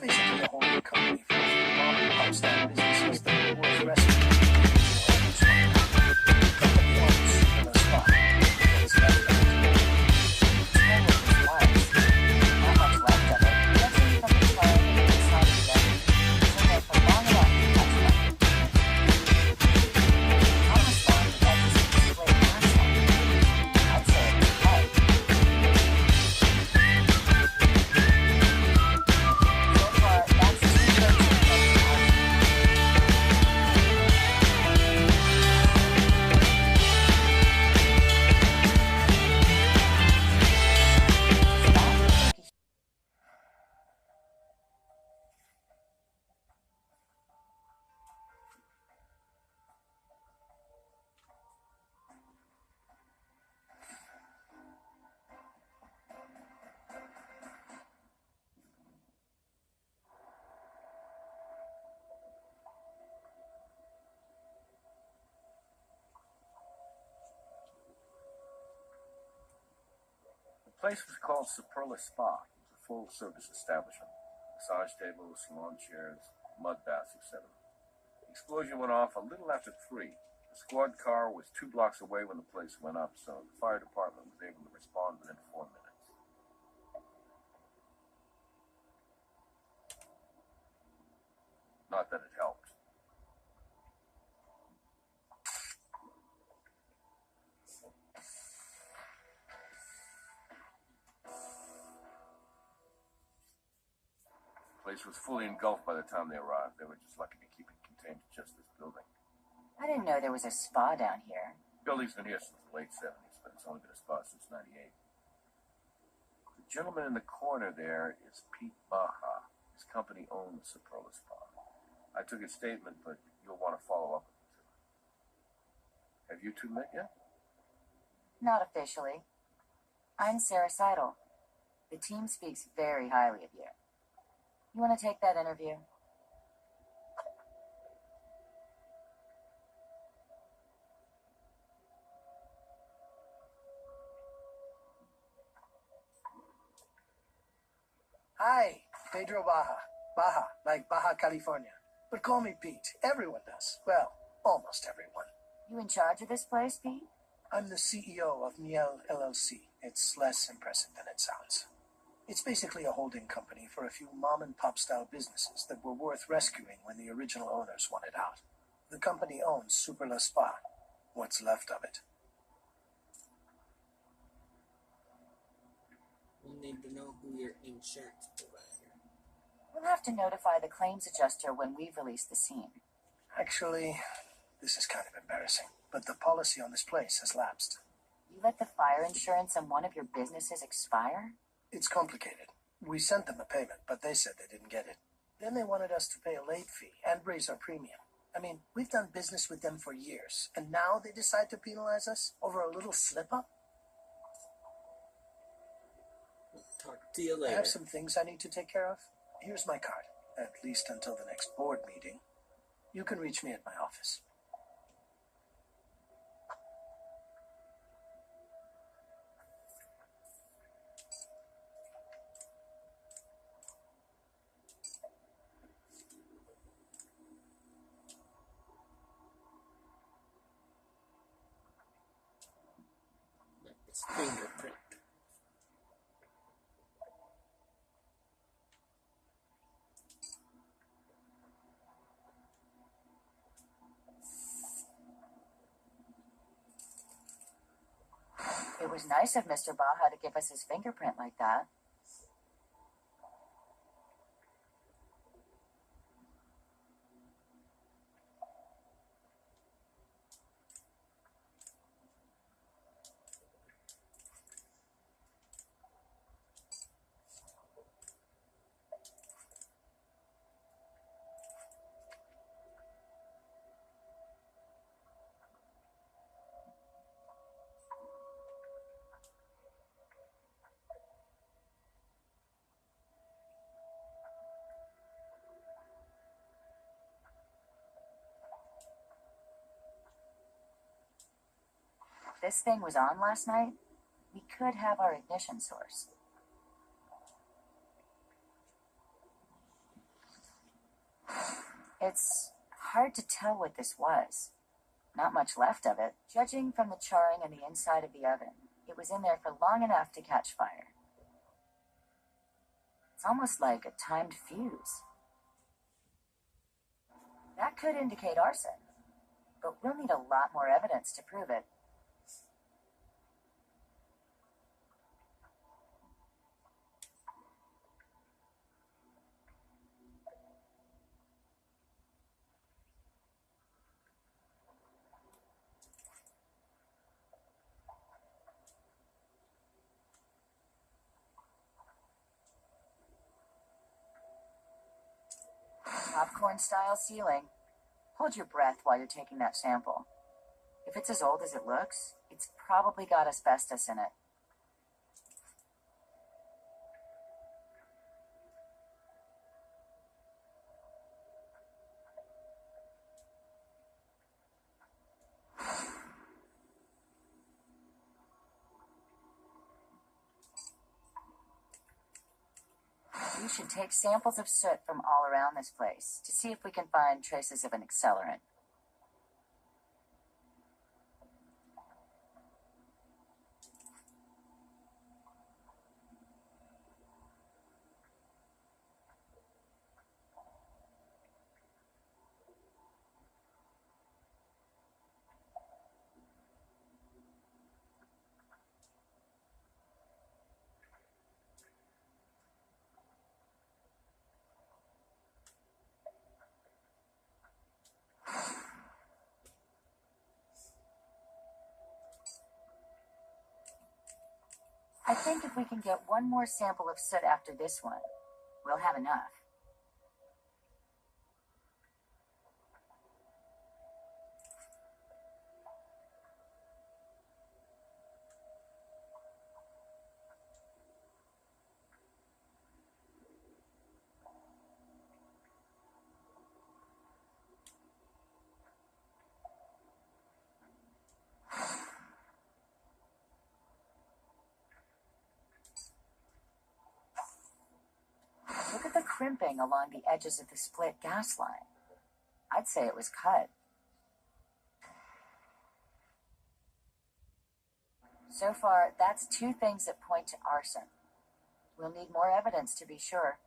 It's basically a holding company for mom and pop style businesses that are worth rescuing. Company owns Superla Spa. What's left of it. Tell what this was. Not much left of it. Judging from the color of the inside of the bed, it's been there for long enough to touch nothing. Almost long as that just displayed last time. I'd say it was hard. So far, that's 2 places of the house. The place was called Superla Spa. It was a full-service establishment. Massage tables, salon chairs, mud baths, etc. The explosion went off a little after 3. The squad car was 2 blocks away when the place went up, so the fire department was able to respond within 4 minutes. Not that it helped. The place was fully engulfed by the time they arrived. They were just lucky to keep it contained to just this building. I didn't know there was a spa down here. The building's been here since the late 70s, but it's only been a spa since 98. The gentleman in the corner there is Pete Baja. His company owns Superla Spa. I took his statement, but you'll want to follow up with him too. Have you two met yet? Not officially. I'm Sarah Seidel. The team speaks very highly of you. You want to take that interview? Hi, Pedro Baja. Baja, like Baja California. But call me Pete. Everyone does. Well, almost everyone. You in charge of this place, Pete? I'm the CEO of Miel LLC. It's less impressive than it sounds. It's basically a holding company for a few mom-and-pop style businesses that were worth rescuing when the original owners wanted out. The company owns Superla Spa. What's left of it. We'll need to know who your insurance provider. We'll have to notify the claims adjuster when we've released the scene. Actually, this is kind of embarrassing, but the policy on this place has lapsed. You let the fire insurance on one of your businesses expire? It's complicated. We sent them a payment, but they said they didn't get it. Then they wanted us to pay a late fee and raise our premium. I mean, we've done business with them for years, and now they decide to penalize us over a little slip-up? Talk to you I later. have some things I need to take care of. Here's my card, at least until the next board meeting. You can reach me at my office. It's fingerprint. It was nice of Mr. Baja to give us his fingerprint like that. This thing was on last night. We could have our ignition source. It's hard to tell what this was. Not much left of it, judging from the charring on the inside of the oven. It was in there for long enough to catch fire. It's almost like a timed fuse. That could indicate arson, but we'll need a lot more evidence to prove it. Popcorn-style ceiling. Hold your breath while you're taking that sample. If it's as old as it looks, it's probably got asbestos in it. We should take samples of soot from all around this place to see if we can find traces of an accelerant. I think if we can get one more sample of soot after this one, we'll have enough. Look at the crimping along the edges of the split gas line. I'd say it was cut. So far, that's two things that point to arson. We'll need more evidence to be sure.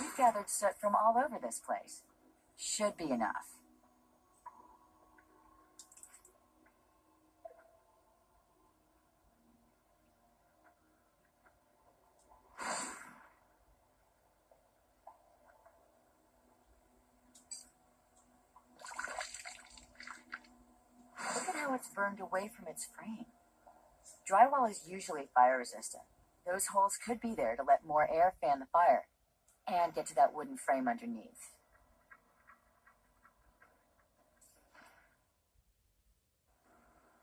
We've gathered soot from all over this place. Should be enough. Look at how it's burned away from its frame. Drywall is usually fire resistant. Those holes could be there to let more air fan the fire and get to that wooden frame underneath.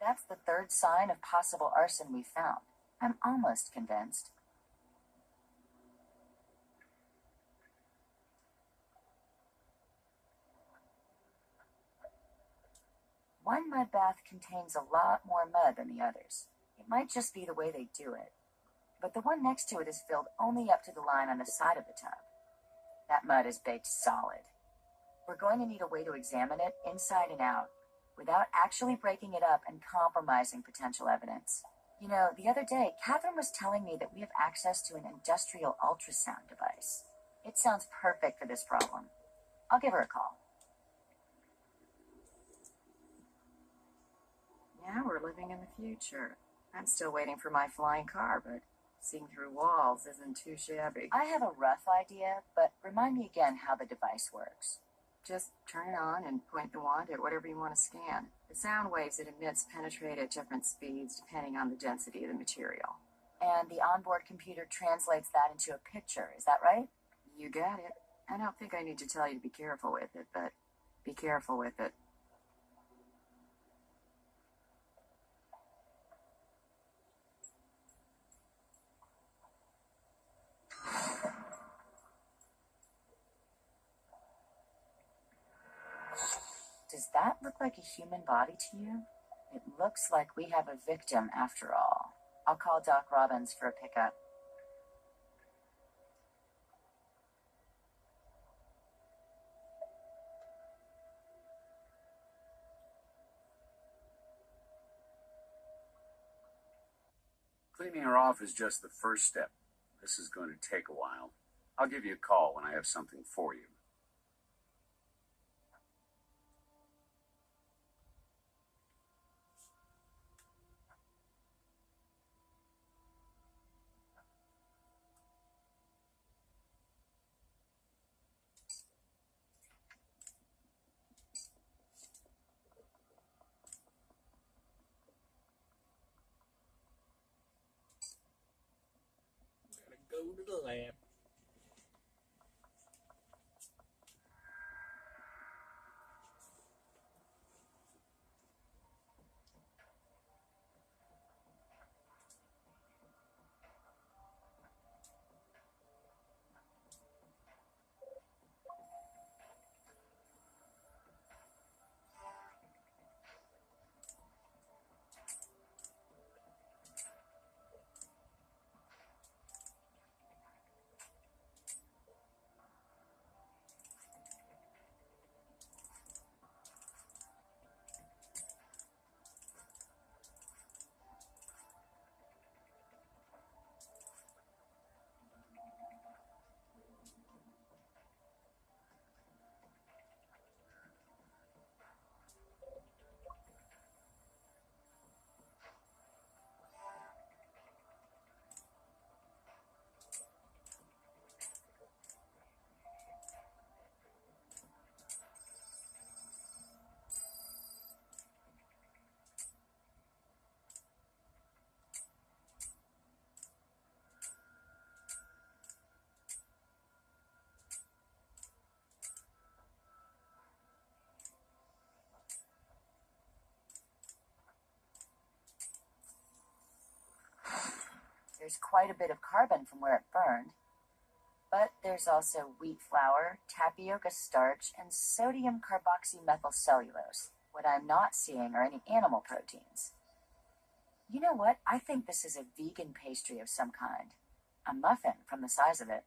That's the third sign of possible arson we found. I'm almost convinced. One mud bath contains a lot more mud than the others. It might just be the way they do it. But the one next to it is filled only up to the line on the side of the tub. That mud is baked solid. We're going to need a way to examine it inside and out without actually breaking it up and compromising potential evidence. You know, the other day, Catherine was telling me that we have access to an industrial ultrasound device. It sounds perfect for this problem. I'll give her a call. Yeah, we're living in the future. I'm still waiting for my flying car, but seeing through walls isn't too shabby. I have a rough idea, but remind me again how the device works. Just turn it on and point the wand at whatever you want to scan. The sound waves it emits penetrate at different speeds depending on the density of the material. And the onboard computer translates that into a picture, is that right? You got it. I don't think I need to tell you to be careful with it, but be careful with it. Does that look like a human body to you? It looks like we have a victim after all. I'll call Doc Robbins for a pickup. Cleaning her off is just the first step. This is going to take a while. I'll give you a call when I have something for you. Gotta go to the lab. There's quite a bit of carbon from where it burned. But there's also wheat flour, tapioca starch, and sodium carboxymethylcellulose. What I'm not seeing are any animal proteins. You know what? I think this is a vegan pastry of some kind. A muffin from the size of it.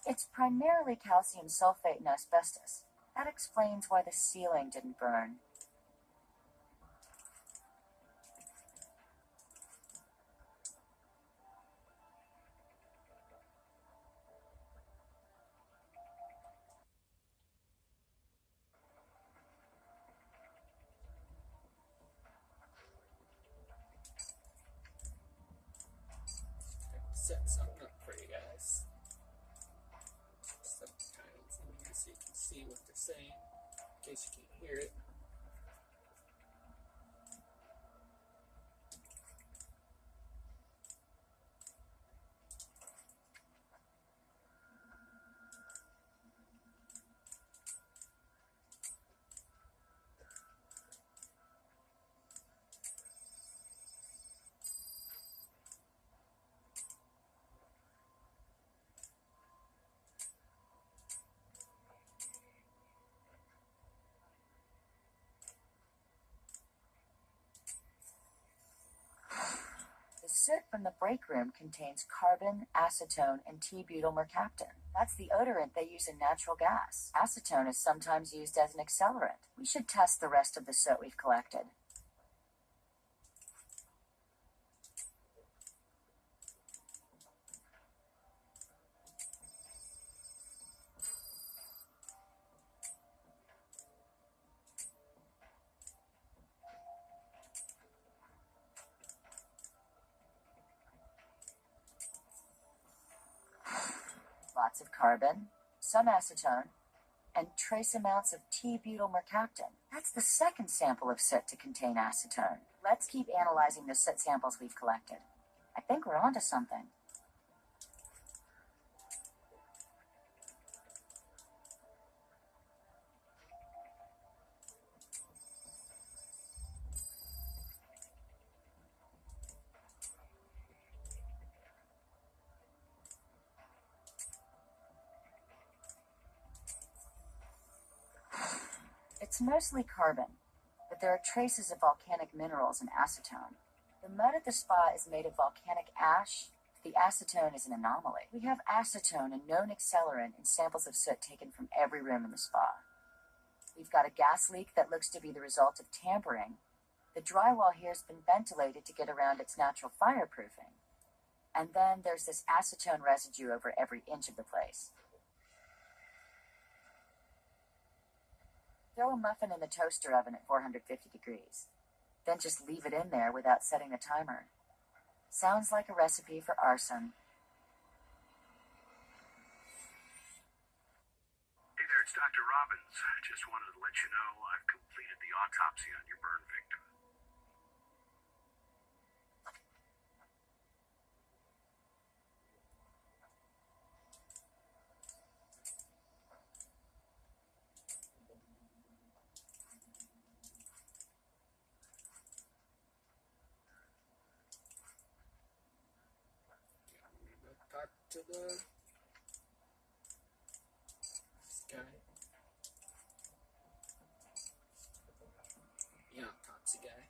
It's primarily calcium sulfate and asbestos. That explains why the ceiling didn't burn. Set something up for you guys. Subtitles in here so you can see what they're saying, in case you can't hear it. soot from the break room contains carbon, acetone, and T-butyl mercaptan. That's the odorant they use in natural gas. Acetone is sometimes used as an accelerant. We should test the rest of the soot we've collected. Lots of carbon, some acetone, and trace amounts of T-butyl mercaptan. That's the second sample of soot to contain acetone. Let's keep analyzing the soot samples we've collected. I think we're onto something. It's mostly carbon, but there are traces of volcanic minerals and acetone. The mud at the spa is made of volcanic ash. The acetone is an anomaly. We have acetone, a known accelerant, in samples of soot taken from every room in the spa. We've got a gas leak that looks to be the result of tampering. The drywall here has been ventilated to get around its natural fireproofing. And then there's this acetone residue over every inch of the place. Throw a muffin in the toaster oven at 450 degrees. Then just leave it in there without setting the timer. Sounds like a recipe for arson. Hey there, it's Dr. Robbins. Just wanted to let you know I've completed the autopsy on your burn victim. Talk to this guy. Yeah, autopsy guy.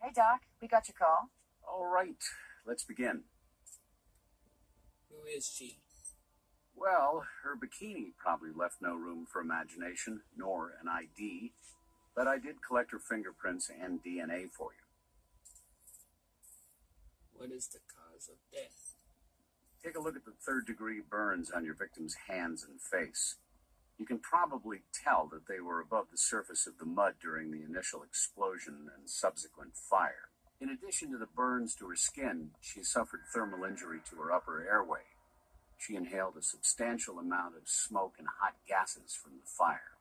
Hey, Doc, we got your call. All right, let's begin. Who is she? Well, her bikini probably left no room for imagination, nor an ID, but I did collect her fingerprints and DNA for you. What is the cause of death? Take a look at the third-degree burns on your victim's hands and face. You can probably tell that they were above the surface of the mud during the initial explosion and subsequent fire. In addition to the burns to her skin, she suffered thermal injury to her upper airway. She inhaled a substantial amount of smoke and hot gases from the fire.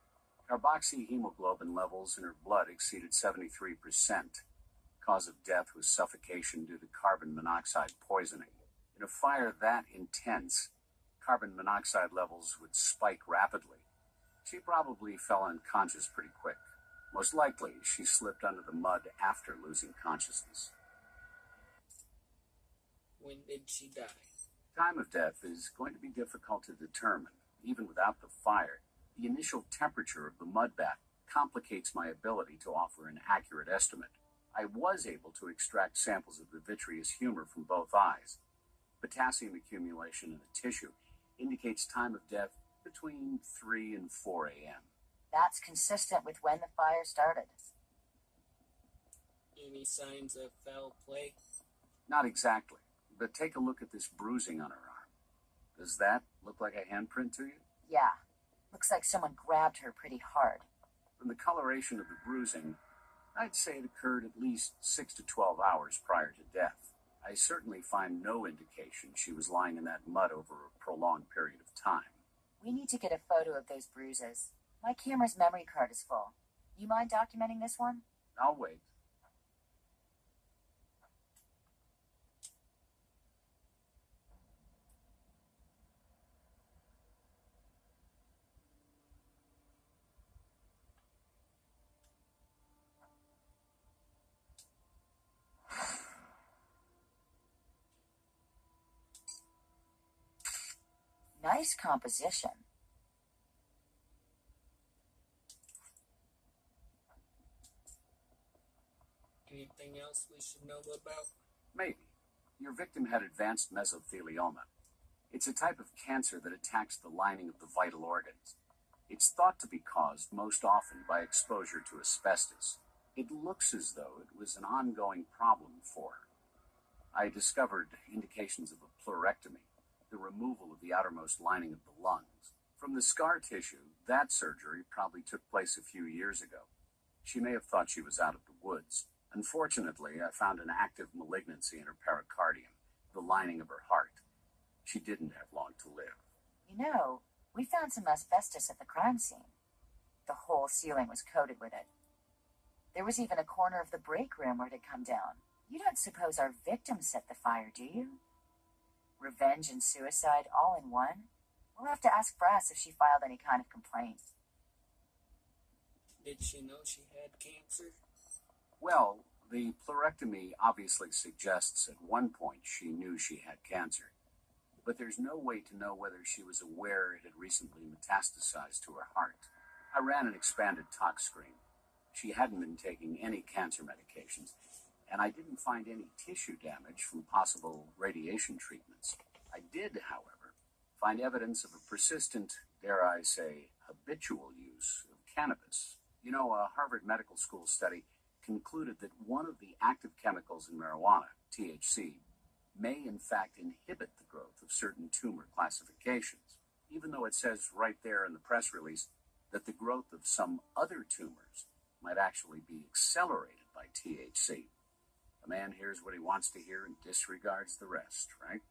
Carboxyhemoglobin levels in her blood exceeded 73%. Cause of death was suffocation due to carbon monoxide poisoning. In a fire that intense, carbon monoxide levels would spike rapidly. She probably fell unconscious pretty quick. Most likely, she slipped under the mud after losing consciousness. When did she die? Time of death is going to be difficult to determine, even without the fire. The initial temperature of the mud bath complicates my ability to offer an accurate estimate. I was able to extract samples of the vitreous humor from both eyes. Potassium accumulation in the tissue indicates time of death between 3 and 4 a.m. That's consistent with when the fire started. Any signs of foul play? Not exactly, but take a look at this bruising on her arm. Does that look like a handprint to you? Yeah, looks like someone grabbed her pretty hard. From the coloration of the bruising, I'd say it occurred at least 6 to 12 hours prior to death. I certainly find no indication she was lying in that mud over a prolonged period of time. We need to get a photo of those bruises. My camera's memory card is full. You mind documenting this one? I'll wait. Nice composition. Anything else we should know about? Maybe. Your victim had advanced mesothelioma. It's a type of cancer that attacks the lining of the vital organs. It's thought to be caused most often by exposure to asbestos. It looks as though it was an ongoing problem for her. I discovered indications of a pleurectomy, the removal of the outermost lining of the lungs. From the scar tissue, that surgery probably took place a few years ago. She may have thought she was out of the woods. Unfortunately, I found an active malignancy in her pericardium, the lining of her heart. She didn't have long to live. You know, we found some asbestos at the crime scene. The whole ceiling was coated with it. There was even a corner of the break room where it had come down. You don't suppose our victim set the fire, do you? Revenge and suicide all in one? We'll have to ask Brass if she filed any kind of complaint. Did she know she had cancer? Well, the pleurectomy obviously suggests at one point she knew she had cancer. But there's no way to know whether she was aware it had recently metastasized to her heart. I ran an expanded tox screen. She hadn't been taking any cancer medications, and I didn't find any tissue damage from possible radiation treatments. I did, however, find evidence of a persistent, dare I say, habitual use of cannabis. You know, a Harvard Medical School study concluded that one of the active chemicals in marijuana, THC, may in fact inhibit the growth of certain tumor classifications, even though it says right there in the press release that the growth of some other tumors might actually be accelerated by THC. A man hears what he wants to hear and disregards the rest, right?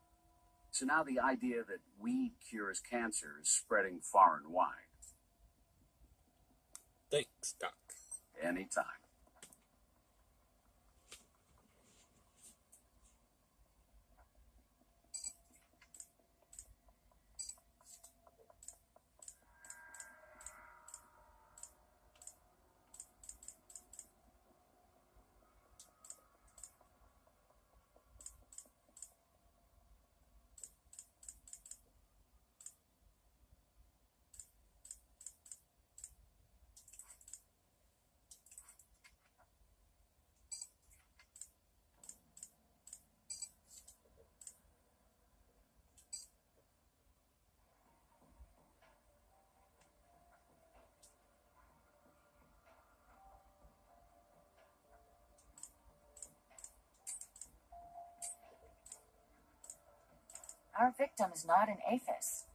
So now the idea that weed cures cancer is spreading far and wide. Thanks, Doc. Anytime. Our victim is not an aphis.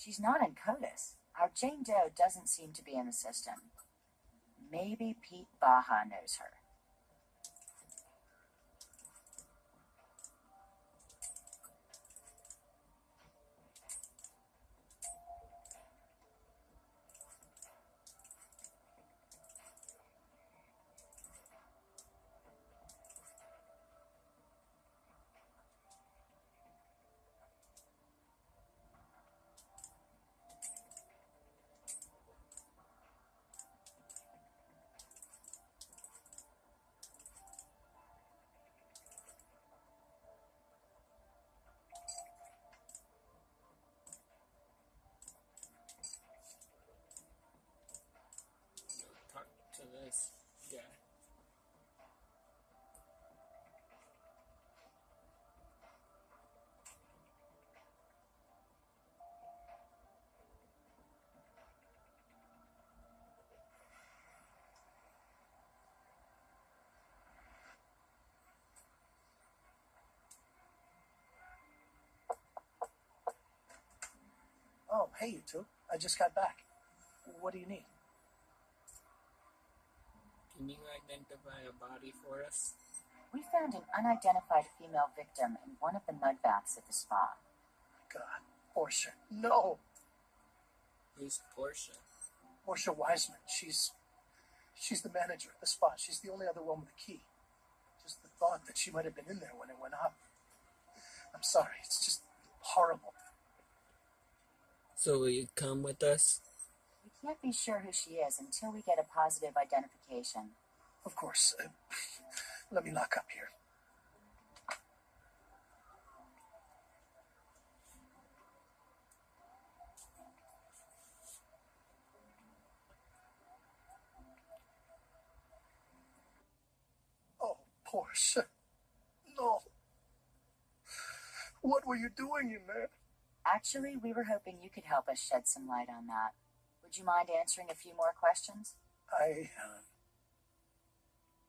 She's not in CODIS. Our Jane Doe doesn't seem to be in the system. Maybe Pete Baja knows her. Nice guy. Oh, hey, you two. I just got back. What do you need? Can you identify a body for us? We found an unidentified female victim in one of the mud baths at the spa. God, Portia. No! Who's Portia? Portia Wiseman. She's the manager at the spa. She's the only other one with a key. Just the thought that she might have been in there when it went up. I'm sorry. It's just horrible. So will you come with us? We can't be sure who she is until we get a positive identification. Of course. Let me lock up here. Oh, Portia. No. What were you doing in there? Actually, we were hoping you could help us shed some light on that. Would you mind answering a few more questions?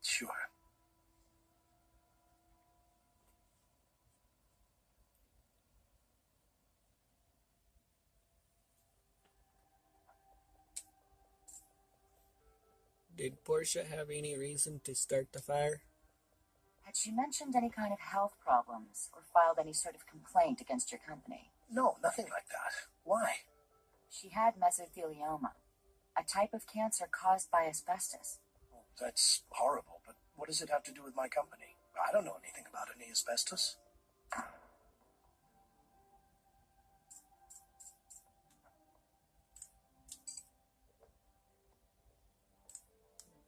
Sure. Did Portia have any reason to start the fire? Had she mentioned any kind of health problems or filed any sort of complaint against your company? No, nothing like that. Why? She had mesothelioma, a type of cancer caused by asbestos. Oh, that's horrible, but what does it have to do with my company? I don't know anything about any asbestos.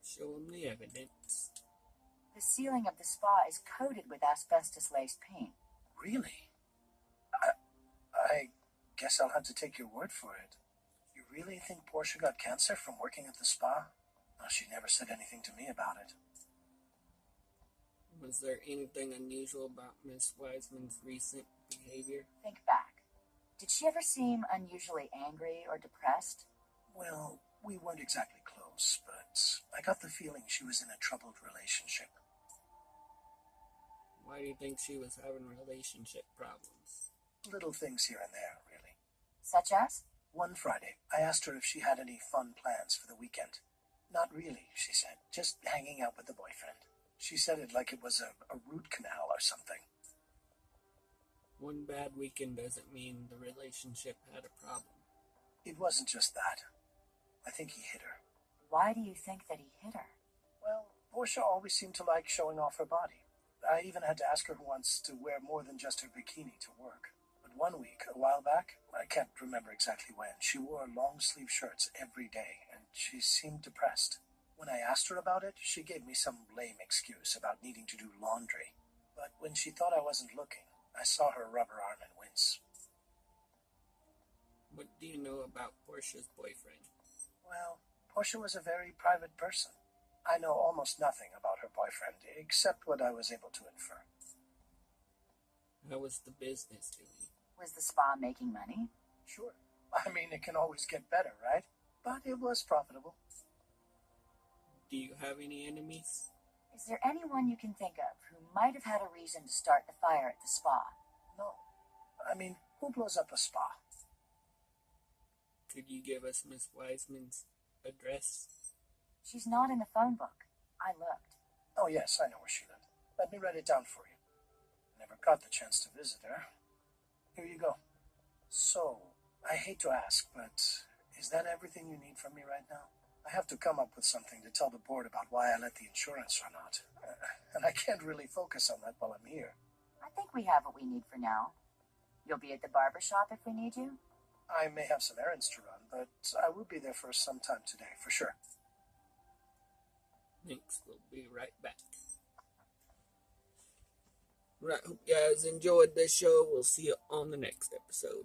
Show him the evidence. The ceiling of the spa is coated with asbestos-laced paint. Really? I guess I'll have to take your word for it. You really think Portia got cancer from working at the spa? No, she never said anything to me about it. Was there anything unusual about Miss Wiseman's recent behavior? Think back. Did she ever seem unusually angry or depressed? Well, we weren't exactly close, but I got the feeling she was in a troubled relationship. Why do you think she was having relationship problems? Little things here and there, really. Such as? One Friday, I asked her if she had any fun plans for the weekend. Not really, she said. Just hanging out with the boyfriend. She said it like it was a root canal or something. One bad weekend doesn't mean the relationship had a problem. It wasn't just that. I think he hit her. Why do you think that he hit her? Well, Portia always seemed to like showing off her body. I even had to ask her once to wear more than just her bikini to work. But one week, a while back, I can't remember exactly when, she wore long-sleeve shirts every day, and she seemed depressed. When I asked her about it, she gave me some lame excuse about needing to do laundry. But when she thought I wasn't looking, I saw her rub her arm and wince. What do you know about Portia's boyfriend? Well, Portia was a very private person. I know almost nothing about her boyfriend, except what I was able to infer. How was the business doing? Was the spa making money? Sure. I mean, it can always get better, right? But it was profitable. Do you have any enemies? Is there anyone you can think of who might have had a reason to start the fire at the spa? No. I mean, who blows up a spa? Could you give us Miss Wiseman's address? She's not in the phone book. I looked. Oh, yes, I know where she lived. Let me write it down for you. Never got the chance to visit her. Here you go. So, I hate to ask, but is that everything you need from me right now? I have to come up with something to tell the board about why I let the insurance run out. And I can't really focus on that while I'm here. I think we have what we need for now. You'll be at the barber shop if we need you? I may have some errands to run, but I will be there for some time today, for sure. Thanks, we'll be right back. Right, hope you guys enjoyed this show. We'll see you on the next episode.